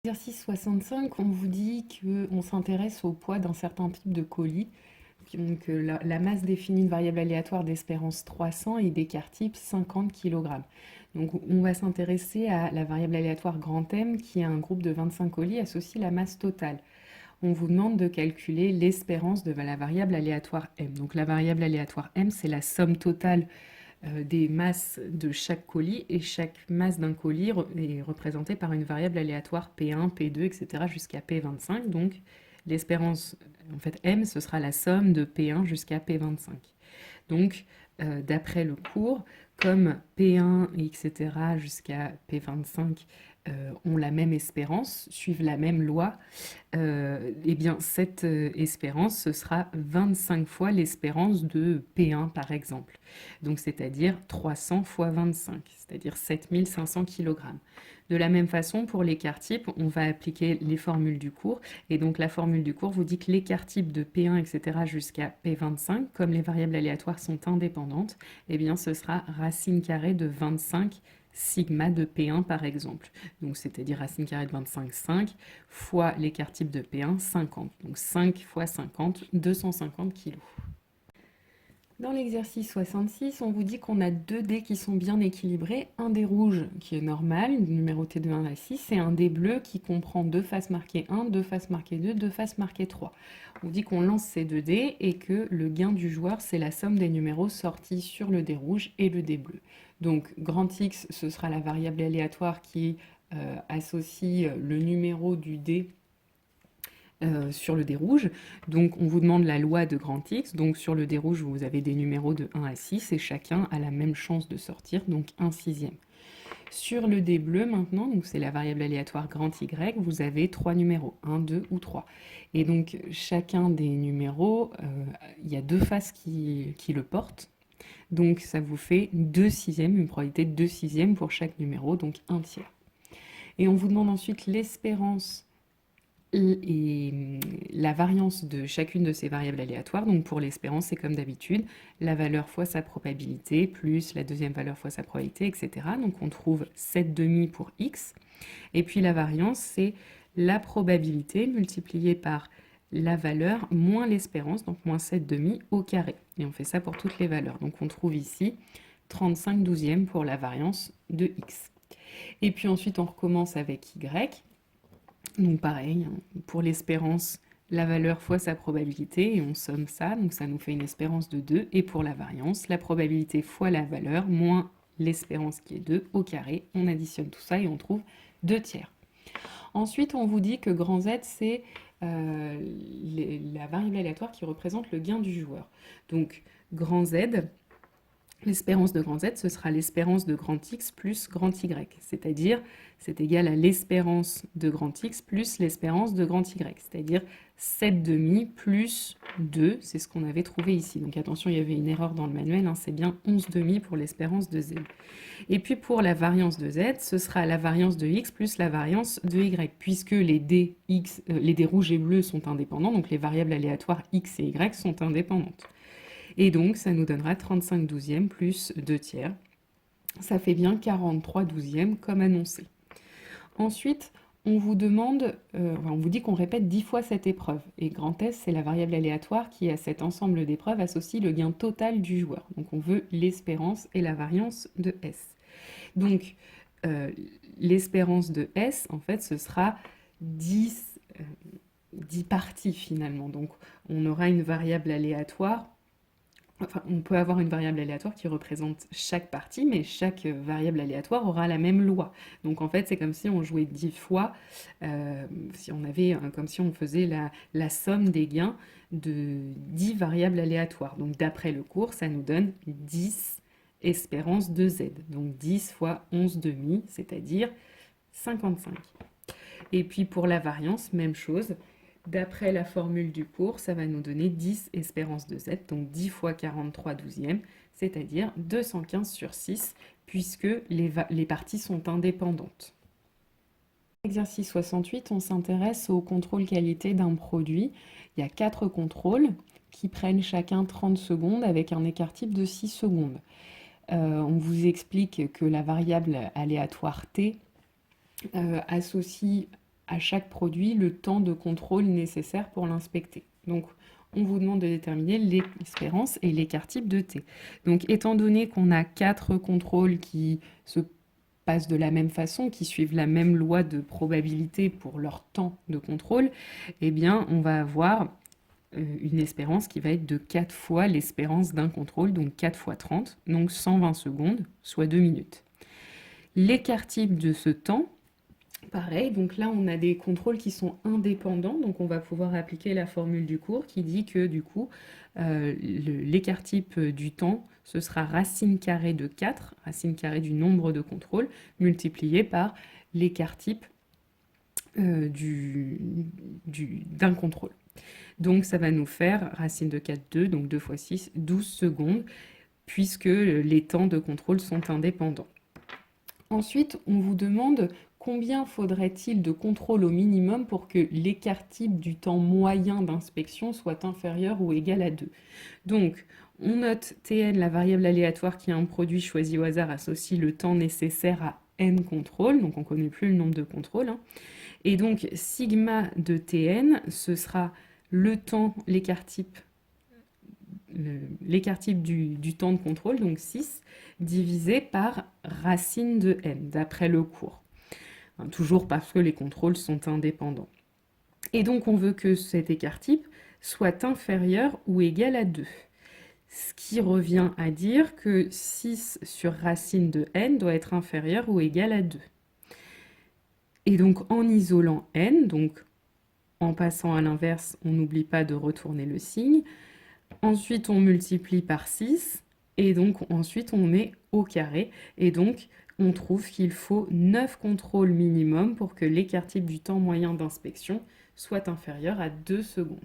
Exercice 65, on vous dit qu'on s'intéresse au poids d'un certain type de colis. Donc, la masse définit une variable aléatoire d'espérance 300 et d'écart type 50 kg. Donc on va s'intéresser à la variable aléatoire grand M qui est un groupe de 25 colis associe la masse totale. On vous demande de calculer l'espérance de la variable aléatoire M. Donc la variable aléatoire M, c'est la somme totale des masses de chaque colis et chaque masse d'un colis est représentée par une variable aléatoire P1, P2, etc. jusqu'à P25. Donc l'espérance, en fait M, ce sera la somme de P1 jusqu'à P25. Donc d'après le cours, comme P1, etc. jusqu'à P25 ont la même espérance, suivent la même loi, eh bien cette espérance, ce sera 25 fois l'espérance de P1 par exemple. Donc c'est-à-dire 300 fois 25, c'est-à-dire 7500 kg. De la même façon, pour l'écart type, on va appliquer les formules du cours. Et donc la formule du cours vous dit que l'écart type de P1, etc. jusqu'à P25, comme les variables aléatoires sont indépendantes, eh bien ce sera racine carrée de 25 sigma de P1 par exemple. Donc c'est-à-dire racine carrée de 25, 5, fois l'écart type de P1, 50. Donc 5 fois 50, 250 kg. Dans l'exercice 66, on vous dit qu'on a deux dés qui sont bien équilibrés, un dé rouge qui est normal, numéroté de 1 à 6, et un dé bleu qui comprend deux faces marquées 1, deux faces marquées 2, deux faces marquées 3. On dit qu'on lance ces deux dés et que le gain du joueur, c'est la somme des numéros sortis sur le dé rouge et le dé bleu. Donc grand X, ce sera la variable aléatoire qui associe le numéro du dé sur le dé rouge. Donc on vous demande la loi de grand X. Donc sur le dé rouge, vous avez des numéros de 1 à 6 et chacun a la même chance de sortir, donc 1 sixième. Sur le dé bleu maintenant, donc c'est la variable aléatoire grand Y, vous avez trois numéros, 1, 2 ou 3. Et donc chacun des numéros, il y a deux faces qui le portent. Donc ça vous fait 2 sixièmes, une probabilité de 2 sixièmes pour chaque numéro, donc 1 tiers. Et on vous demande ensuite l'espérance et la variance de chacune de ces variables aléatoires. Donc pour l'espérance, c'est comme d'habitude, la valeur fois sa probabilité, plus la deuxième valeur fois sa probabilité, etc. Donc on trouve 7 demi pour x. Et puis la variance, c'est la probabilité multipliée par la valeur moins l'espérance, donc moins 7 demi au carré. Et on fait ça pour toutes les valeurs. Donc on trouve ici 35 douzièmes pour la variance de x. Et puis ensuite on recommence avec y. Donc pareil, pour l'espérance, la valeur fois sa probabilité, et on somme ça, donc ça nous fait une espérance de 2. Et pour la variance, la probabilité fois la valeur, moins l'espérance qui est 2 au carré. On additionne tout ça et on trouve 2 tiers. Ensuite, on vous dit que grand Z, c'est la variable aléatoire qui représente le gain du joueur. Donc grand Z, l'espérance de grand Z, ce sera l'espérance de grand X plus grand Y, c'est-à-dire c'est égal à l'espérance de grand X plus l'espérance de grand Y, c'est-à-dire 7 demi plus 2, c'est ce qu'on avait trouvé ici. Donc attention, il y avait une erreur dans le manuel, hein, c'est bien 11 demi pour l'espérance de Z. Et puis pour la variance de Z, ce sera la variance de X plus la variance de Y, puisque les dés rouges et bleus sont indépendants, donc les variables aléatoires X et Y sont indépendantes. Et donc, ça nous donnera 35 douzièmes plus 2 tiers. Ça fait bien 43 douzièmes comme annoncé. Ensuite, on vous demande, on vous dit qu'on répète 10 fois cette épreuve. Et grand S, c'est la variable aléatoire qui, à cet ensemble d'épreuves, associe le gain total du joueur. Donc, on veut l'espérance et la variance de S. Donc, l'espérance de S, en fait, ce sera 10 parties finalement. Donc, on aura une variable aléatoire. Enfin, on peut avoir une variable aléatoire qui représente chaque partie, mais chaque variable aléatoire aura la même loi. Donc en fait, c'est comme si on jouait 10 fois, si on avait, comme si on faisait la somme des gains de 10 variables aléatoires. Donc d'après le cours, ça nous donne 10 espérances de Z. Donc 10 fois 11 demi, c'est-à-dire 55. Et puis pour la variance, même chose. D'après la formule du cours, ça va nous donner 10 espérances de Z, donc 10 fois 43 douzièmes, c'est-à-dire 215 sur 6, puisque les parties sont indépendantes. Exercice 68, on s'intéresse au contrôle qualité d'un produit. Il y a 4 contrôles qui prennent chacun 30 secondes avec un écart type de 6 secondes. On vous explique que la variable aléatoire T associe à chaque produit le temps de contrôle nécessaire pour l'inspecter. Donc, on vous demande de déterminer l'espérance et l'écart type de t. Donc, étant donné qu'on a 4 contrôles qui se passent de la même façon, qui suivent la même loi de probabilité pour leur temps de contrôle, eh bien, on va avoir une espérance qui va être de 4 fois l'espérance d'un contrôle, donc 4 fois 30, donc 120 secondes, soit 2 minutes. L'écart type de ce temps, pareil, donc là on a des contrôles qui sont indépendants, donc on va pouvoir appliquer la formule du cours qui dit que du coup l'écart type du temps, ce sera racine carrée de 4, racine carrée du nombre de contrôles, multiplié par l'écart type d'un contrôle. Donc ça va nous faire racine de 4, 2, donc 2 fois 6, 12 secondes, puisque les temps de contrôle sont indépendants. Ensuite, on vous demande combien faudrait-il de contrôle au minimum pour que l'écart type du temps moyen d'inspection soit inférieur ou égal à 2. Donc, on note Tn, la variable aléatoire qui est un produit choisi au hasard, associe le temps nécessaire à n contrôles, donc on ne connaît plus le nombre de contrôles. Hein. Et donc, sigma de Tn, ce sera le temps, l'écart type du temps de contrôle, donc 6, divisé par racine de n, d'après le cours. Hein, toujours parce que les contrôles sont indépendants. Et donc, on veut que cet écart type soit inférieur ou égal à 2. Ce qui revient à dire que 6 sur racine de n doit être inférieur ou égal à 2. Et donc, en isolant n, donc en passant à l'inverse, on n'oublie pas de retourner le signe. Ensuite, on multiplie par 6, et donc ensuite on met au carré. Et donc, on trouve qu'il faut 9 contrôles minimum pour que l'écart type du temps moyen d'inspection soit inférieur à 2 secondes.